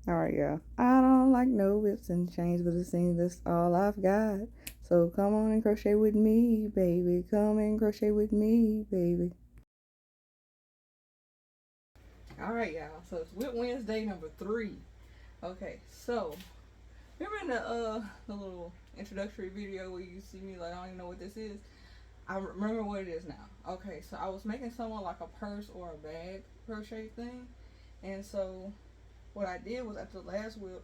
Alright, y'all. I don't like no whips and chains, but it seems that's all I've got. So come on and crochet with me, baby. Come and crochet with me, baby. Alright, y'all. So it's Whip Wednesday number 3. Okay, so remember in the little introductory video where you see me like I don't even know what this is? I remember what it is now. Okay, so I was making someone like a purse or a bag crochet thing. And so what I did was after the last whip,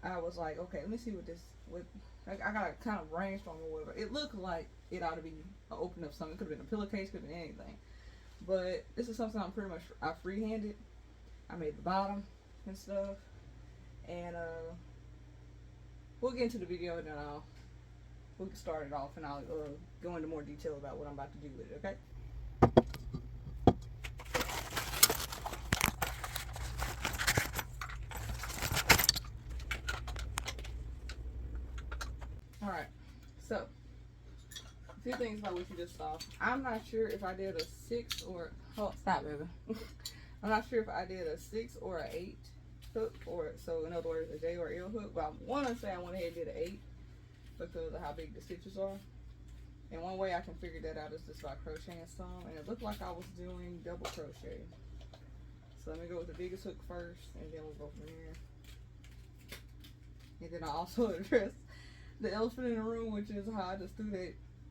I was like, okay, let me see what this what like I got to kind of brainstorm or whatever. It looked like it ought to be an opening of something. It could have been a pillowcase, could have been anything. But this is something I'm pretty much I freehanded. I made the bottom and stuff, and we'll get into the video and then we'll start it off and I'll go into more detail about what I'm about to do with it. Okay. All right. So a few things about what you just saw. I'm not sure if I did a 6 or stop, baby. I'm not sure if I did a 6 or an 8 hook, or so in other words a J or L hook. But I want to say I went ahead and did an 8 because of how big the stitches are. And one way I can figure that out is just by crocheting some, and it looked like I was doing double crochet. So let me go with the biggest hook first, and then we'll go from there. And then I also address the elephant in the room, which is how I just threw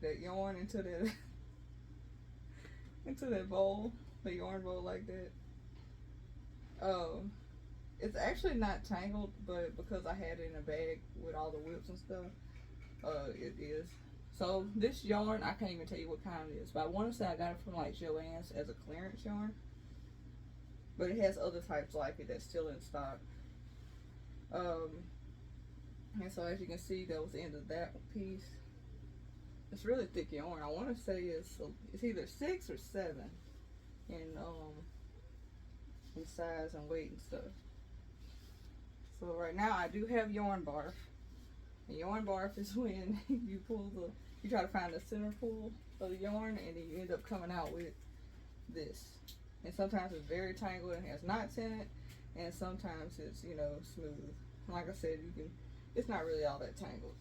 that yarn into that into that bowl, the yarn bowl like that. It's actually not tangled, but because I had it in a bag with all the whips and stuff, it is. So this yarn, I can't even tell you what kind it is, but I want to say I got it from like Joann's as a clearance yarn. But it has other types like it that's still in stock. Um, and so as you can see, that was the end of that piece. It's really thick yarn. I want to say it's either 6 or 7 in size and weight and stuff. So right now I do have yarn barf. And yarn barf is when you try to find the center pull of the yarn, and then you end up coming out with this. And sometimes it's very tangled and has knots in it, and sometimes it's smooth. Like I said, it's not really all that tangled.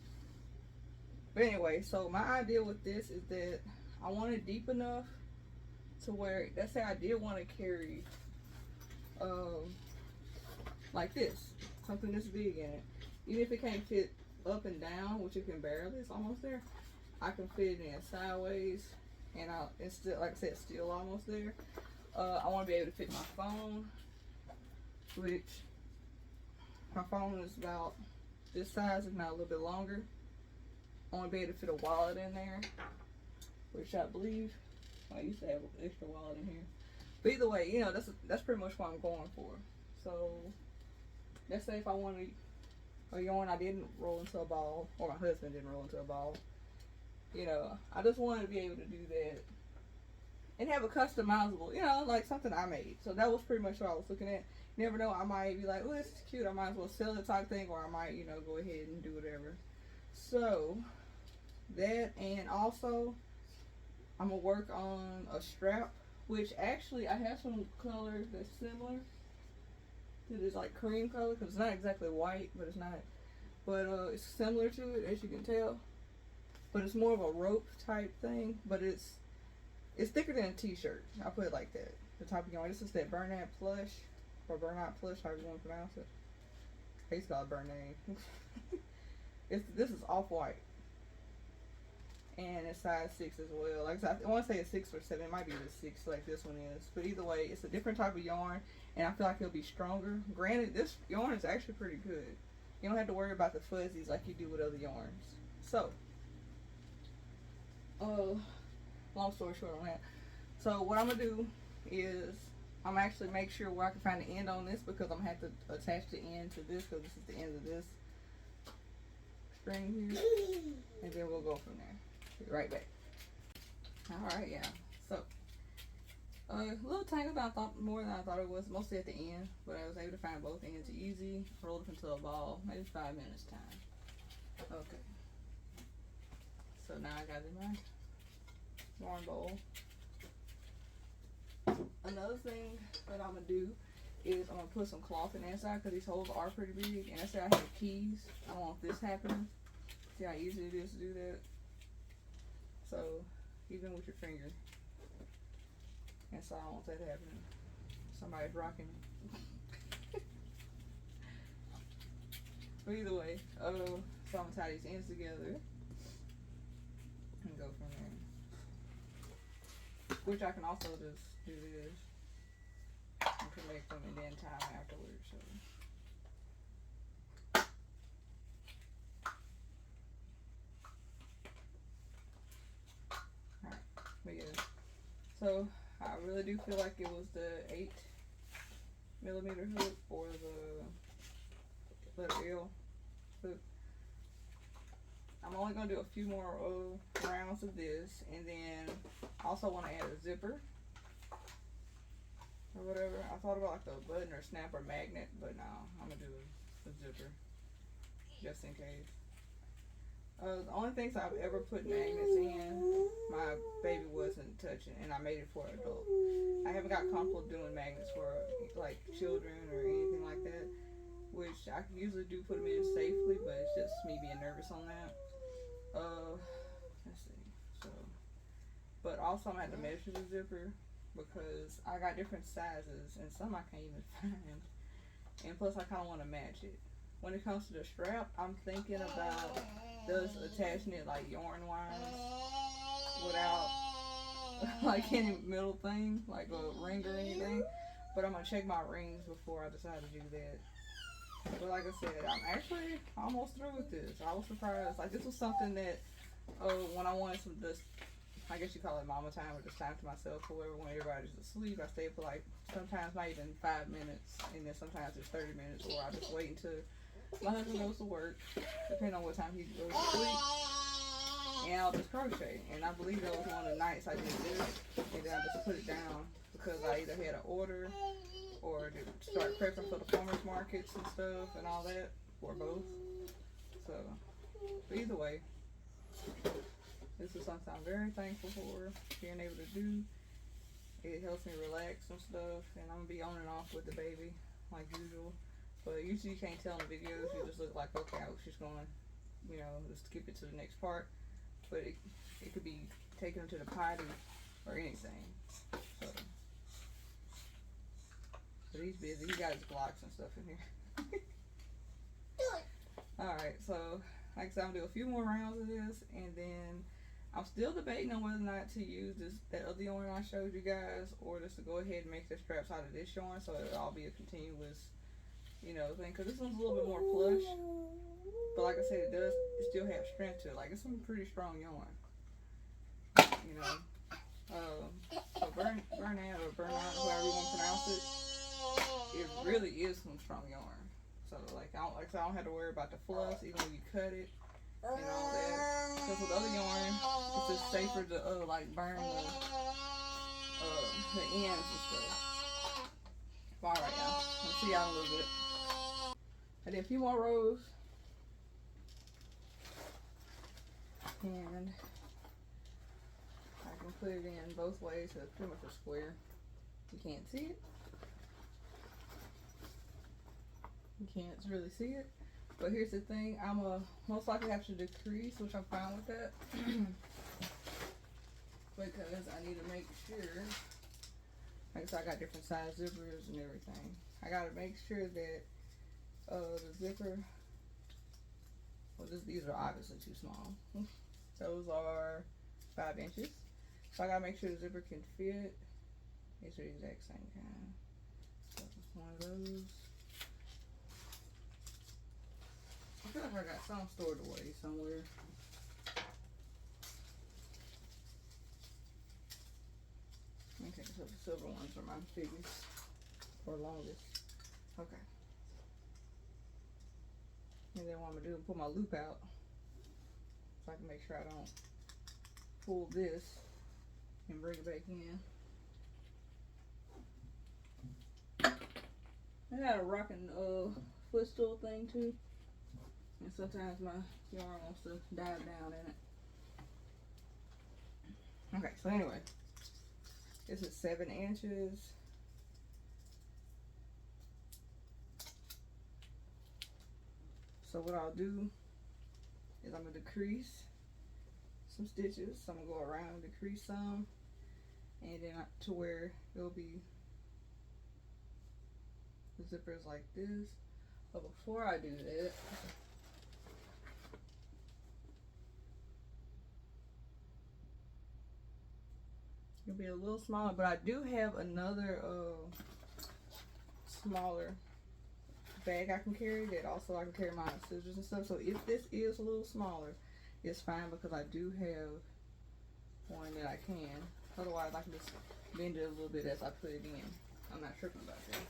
But anyway, so my idea with this is that I want it deep enough to where, let's say I did want to carry like this, something this big in it. Even if it can't fit up and down, which it can barely, it's almost there. I can fit it in sideways, and it's still, like I said, still almost there. I want to be able to fit my phone, which my phone is about this size, if not a little bit longer. I want to be able to fit a wallet in there, which I believe I used to have an extra wallet in here. But either way, that's pretty much what I'm going for. So let's say if I wanted a yarn I didn't roll into a ball, or my husband didn't roll into a ball, I just wanted to be able to do that and have a customizable, like something I made. So that was pretty much what I was looking at. You never know, I might be like, oh, this is cute, I might as well sell it type thing, or I might, go ahead and do whatever. So that, and also I'm gonna work on a strap, which actually I have some colors that's similar to this like cream color, because it's not exactly white, but it's similar to it, as you can tell. But it's more of a rope type thing, but it's thicker than a t-shirt. I'll put it like that. The type of yarn. This is that Bernat plush, or Bernat plush, however you want to pronounce it. I used to call it Bernat. This is off white, and it's size 6 as well. Like I want to say it's 6 or 7. It might be the 6 like this one is. But either way, it's a different type of yarn, and I feel like it'll be stronger. Granted, this yarn is actually pretty good. You don't have to worry about the fuzzies like you do with other yarns. So, long story short on that. So what I'm gonna do is I'm gonna actually make sure where I can find the end on this, because I'm gonna have to attach the end to this, because this is the end of this string here, and then we'll go from there. Be right back. All right, yeah. So a little tangled, I thought more than I thought it was, mostly at the end, but I was able to find both ends easy. Rolled it into a ball, maybe 5 minutes time. Okay. So now I got it in my yarn bowl. Another thing that I'm gonna do is I'm gonna put some cloth in the inside because these holes are pretty big. And I said I have keys. I don't want this happening. See how easy it is to do that. So even with your finger, and so I don't want that happening. Somebody's rocking it. But either way, so I'm gonna tie these ends together and go from there. Which I can also just do this and connect them and then tie them afterwards. So. Alright, but yeah. So I really do feel like it was the 8mm hook or the letter L hook. I'm only going to do a few more rounds of this, and then I also want to add a zipper or whatever. I thought about like a button or snap or magnet, but no, I'm going to do a zipper just in case. The only things I've ever put magnets in, my baby wasn't touching, and I made it for adult. I haven't got comfortable doing magnets for like children or anything like that, which I can usually do put them in safely, but it's just me being nervous on that. Let's see. So, but also I'm gonna have to measure the zipper because I got different sizes and some I can't even find. And plus, I kind of want to match it. When it comes to the strap, I'm thinking about just attaching it like yarn wise without like any middle thing, like a ring or anything. But I'm gonna check my rings before I decide to do that. But like I said, I'm actually almost through with this. I was surprised. Like this was something that when I wanted some just, I guess you call it mama time or just time to myself or whatever, when everybody's asleep, I stay for like sometimes not even 5 minutes, and then sometimes it's 30 minutes, or I just wait until my husband goes to work, depending on what time he goes to sleep, and I'll just crochet. And I believe that was one of the nights I did this, and then I just put it down because I either had an order or to start prepping for the farmers markets and stuff and all that, or both. So, but either way, this is something I'm very thankful for being able to do. It helps me relax and stuff, and I'm gonna be on and off with the baby like usual. But usually you can't tell in the videos. You just look like, okay, she's going, you know, just skip it to the next part. But it could be taking her to the potty or anything. So, but he's busy. He got his blocks and stuff in here. Alright, so like I said, I'm gonna do a few more rounds of this, and then I'm still debating on whether or not to use that other yarn I showed you guys, or just to go ahead and make the straps out of this yarn, so it'll all be a continuous, you know, thing. Because this one's a little bit more plush, but like I said, it still have strength to it. Like, it's some pretty strong yarn, you know. So Bernat or Bernat, however you want to pronounce it really is some strong yarn. So like I don't have to worry about the fluff, even when you cut it and all that. Because with other yarn, it's just safer to like burn the ends and stuff. All right, y'all. Let's see y'all in a little bit. I did a few more rows, and I can put it in both ways. So it's pretty much a square. You can't see it. You can't really see it. But here's the thing, I'm most likely have to decrease, which I'm fine with that. Because I need to make sure, like I said, I got different size zippers and everything. I gotta make sure that the zipper, well these are obviously too small. Those are 5 inches. So I gotta make sure the zipper can fit. These are the exact same kind. So just one of those. I feel like I got some stored away somewhere. Okay, so the silver ones are my biggest or longest. Okay. And then what I'm gonna do is pull my loop out so I can make sure I don't pull this and bring it back in. I got a rocking footstool thing too. And sometimes my yarn wants to dive down in it. Okay, so anyway, this is 7 inches So what I'll do is I'm gonna decrease some stitches. So I'm gonna go around and decrease some, and then to where it'll be the zippers like this. But before I do that, it'll be a little smaller, but I do have another smaller bag I can carry that also I can carry my scissors and stuff. So if this is a little smaller, it's fine because I do have one that I can. Otherwise, I can just bend it a little bit as I put it in. I'm not tripping about that.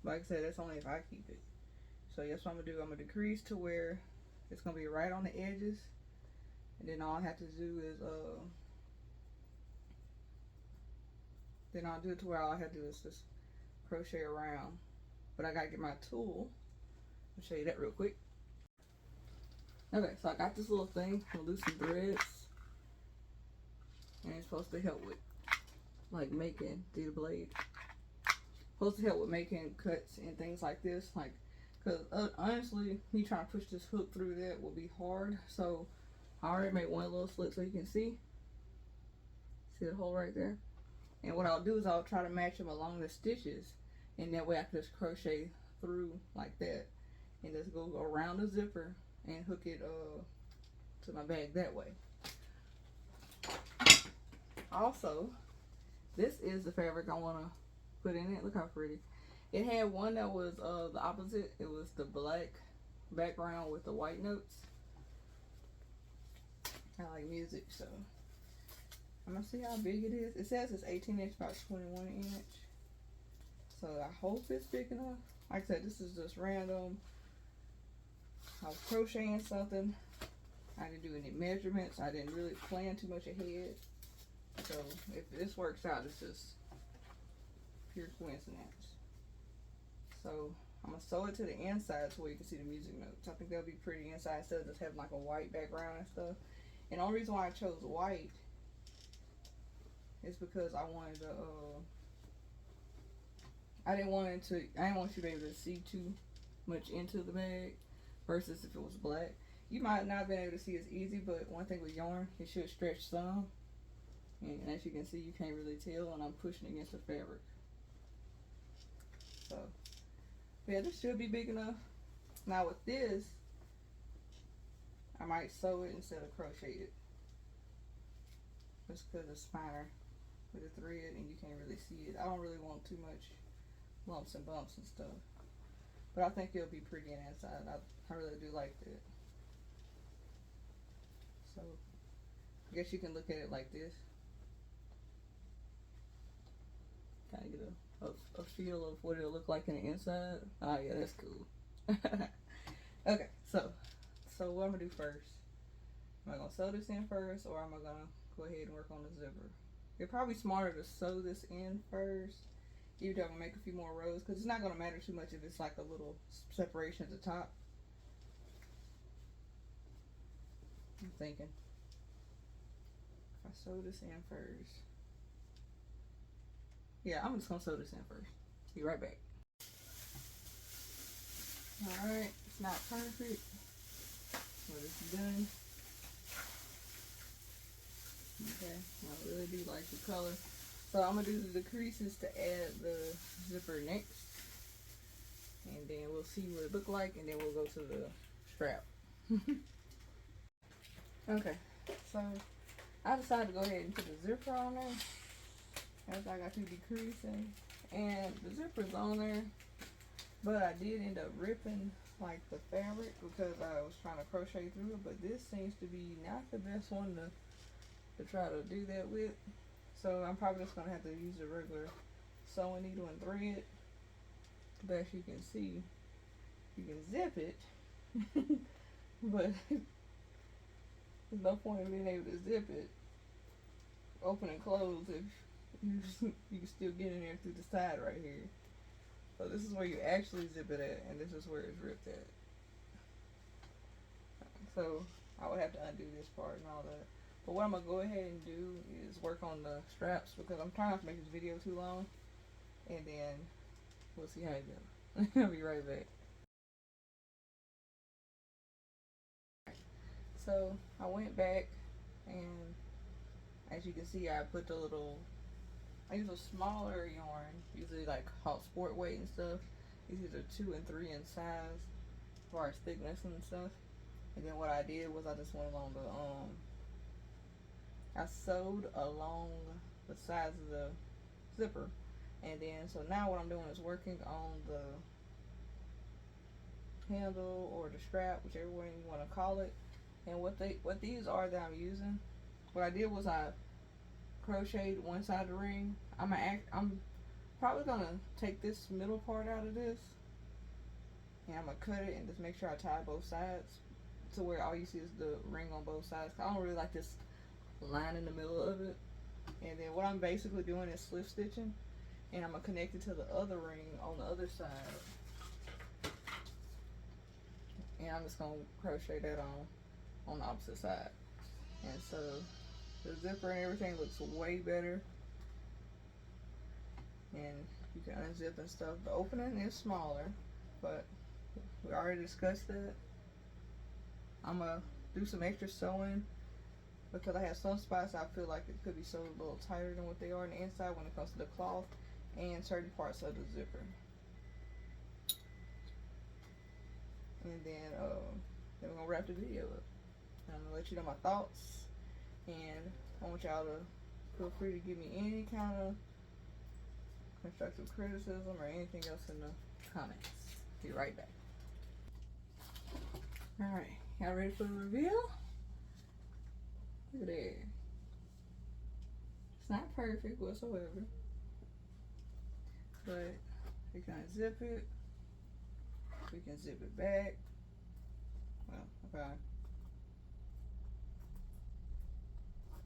Like I said, that's only if I keep it. So that's what I'm gonna do. I'm gonna decrease to where it's gonna be right on the edges, and then all I have to do is then I'll do it to where all I have to do is just crochet around. But I gotta get my tool. I'll show you that real quick. Okay, so I got this little thing. I'm gonna do some threads, and it's supposed to help with like making the blade. Supposed to help with making cuts and things like this, like, because honestly, me trying to push this hook through that will be hard. So I already made one little slit so you can see the hole right there. And what I'll do is I'll try to match them along the stitches, and that way I can just crochet through like that, and just go around the zipper and hook it to my bag that way. Also, this is the fabric I want to put in it. Look how pretty. It had one that was the opposite. It was the black background with the white notes. I like music, so I'm gonna see how big it is. It says it's 18 inch by 21 inch. So I hope it's big enough. Like I said, this is just random. I was crocheting something. I didn't do any measurements. I didn't really plan too much ahead. So if this works out, it's just pure coincidence. So I'm gonna sew it to the inside so you can see the music notes. I think that'll be pretty inside instead of just having like a white background and stuff. And the only reason why I chose white is because I wanted to I didn't want you to be able to see too much into the bag versus if it was black. You might not have been able to see as easy, but one thing with yarn, it should stretch some. And as you can see, you can't really tell, and I'm pushing against the fabric. So, yeah, this should be big enough. Now with this, I might sew it instead of crochet it. Just because it's finer with the thread and you can't really see it. I don't really want too much lumps and bumps and stuff. But I think it'll be pretty on the inside. I really do like that. So, I guess you can look at it like this. Kind of get a feel of what it'll look like in the inside. Oh yeah, that's cool. Okay, so what I'm gonna do first? Am I gonna sew this in first, or am I gonna go ahead and work on the zipper? It's probably smarter to sew this in first, even though I'm gonna make a few more rows, because it's not gonna matter too much if it's like a little separation at the top. I'm thinking if I sew this in first. Yeah, I'm just gonna sew this in first. Be right back. Alright, it's not perfect, but it's done. Okay, I really do like the color. So I'm gonna do the decreases to add the zipper next. And then we'll see what it looks like, and then we'll go to the strap. Okay, so I decided to go ahead and put the zipper on there. After I got through decreasing, and the zipper's on there, but I did end up ripping like the fabric because I was trying to crochet through it. But this seems to be not the best one to try to do that with, so I'm probably just gonna have to use a regular sewing needle and thread. But as you can see, you can zip it, but there's no point in being able to zip it, open and close if you can still get in there through the side right here. So this is where you actually zip it at, and this is where it's ripped at. So I would have to undo this part and all that. But what I'm gonna go ahead and do is work on the straps, because I'm trying not to make this video too long, and then we'll see how it goes. I'll be right back. so I went back, and as you can see, I put the little, I use a smaller yarn, usually like hot sport weight and stuff. These are 2 and 3 in size as far as thickness and stuff. And then what I did was I just went along the I sewed along the sides of the zipper, and then so now what I'm doing is working on the handle or the strap, whichever way you want to call it. And what these are that I'm using, what I did was I crocheted one side of the ring. I'm probably gonna take this middle part out of this, and I'm gonna cut it and just make sure I tie both sides to where all you see is the ring on both sides. I don't really like this line in the middle of it. And then what I'm basically doing is slip stitching, and I'm gonna connect it to the other ring on the other side, and I'm just gonna crochet that on the opposite side. And so the zipper and everything looks way better, and you can unzip and stuff. The opening is smaller, but we already discussed that. I'm gonna do some extra sewing because I have some spots I feel like it could be sewed a little tighter than what they are on the inside when it comes to the cloth and certain parts of the zipper. And then we're gonna wrap the video up. I'm gonna let you know my thoughts, and I want y'all to feel free to give me any kind of constructive criticism or anything else in the comments. Be right back. Alright, y'all ready for the reveal? Look at there. It's not perfect whatsoever, but we can unzip it. We can zip it back. Well, if I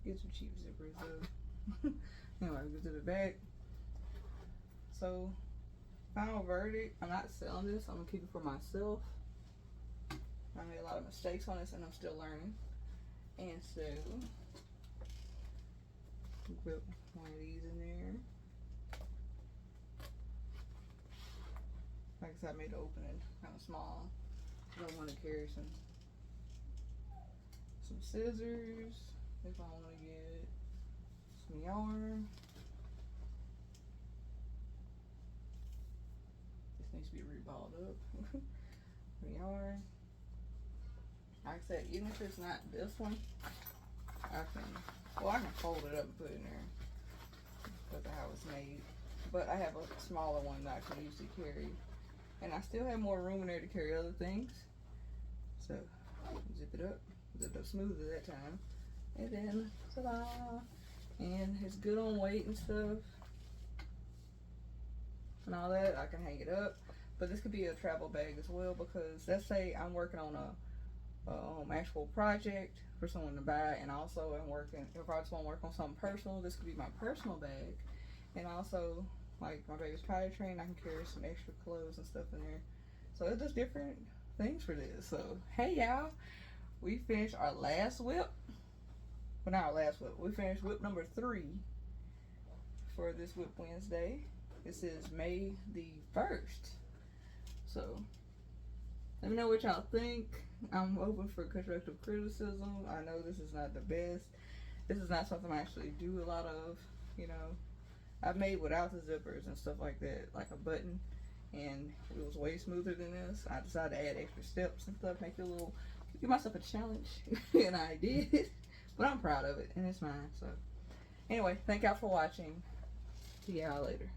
get some cheap zippers though. Anyway, we can zip it back. So, final verdict, I'm not selling this. I'm gonna keep it for myself. I made a lot of mistakes on this and I'm still learning. And so, put one of these in there. Like I said, I made the opening kind of small. I want to carry some scissors if I want to get some yarn. This needs to be reballed up. Some yarn. Like I said, even if it's not this one, I can fold it up and put it in there because of how it's made. But I have a smaller one that I can usually carry. And I still have more room in there to carry other things. So, zip it up. Zip it up smooth at that time. And then, ta-da! And it's good on weight and stuff. And all that. I can hang it up. But this could be a travel bag as well, because let's say I'm working on a actual project for someone to buy, and also I'm working, if I just want to work on something personal, this could be my personal bag. And also, like my baby's potty trained, I can carry some extra clothes and stuff in there. So it's just different things for this. So hey y'all, we finished our last WIP. Well, not our last WIP. We finished WIP number 3 for this WIP Wednesday. This is May the 1st. So let me know what y'all think. I'm open for constructive criticism. I know this is not the best. This is not something I actually do a lot of, you know. I've made without the zippers and stuff like that, like a button, and it was way smoother than this. I decided to add extra steps and stuff, make it a little, give myself a challenge, and I did. But I'm proud of it, and it's mine. So anyway, thank y'all for watching. See y'all later.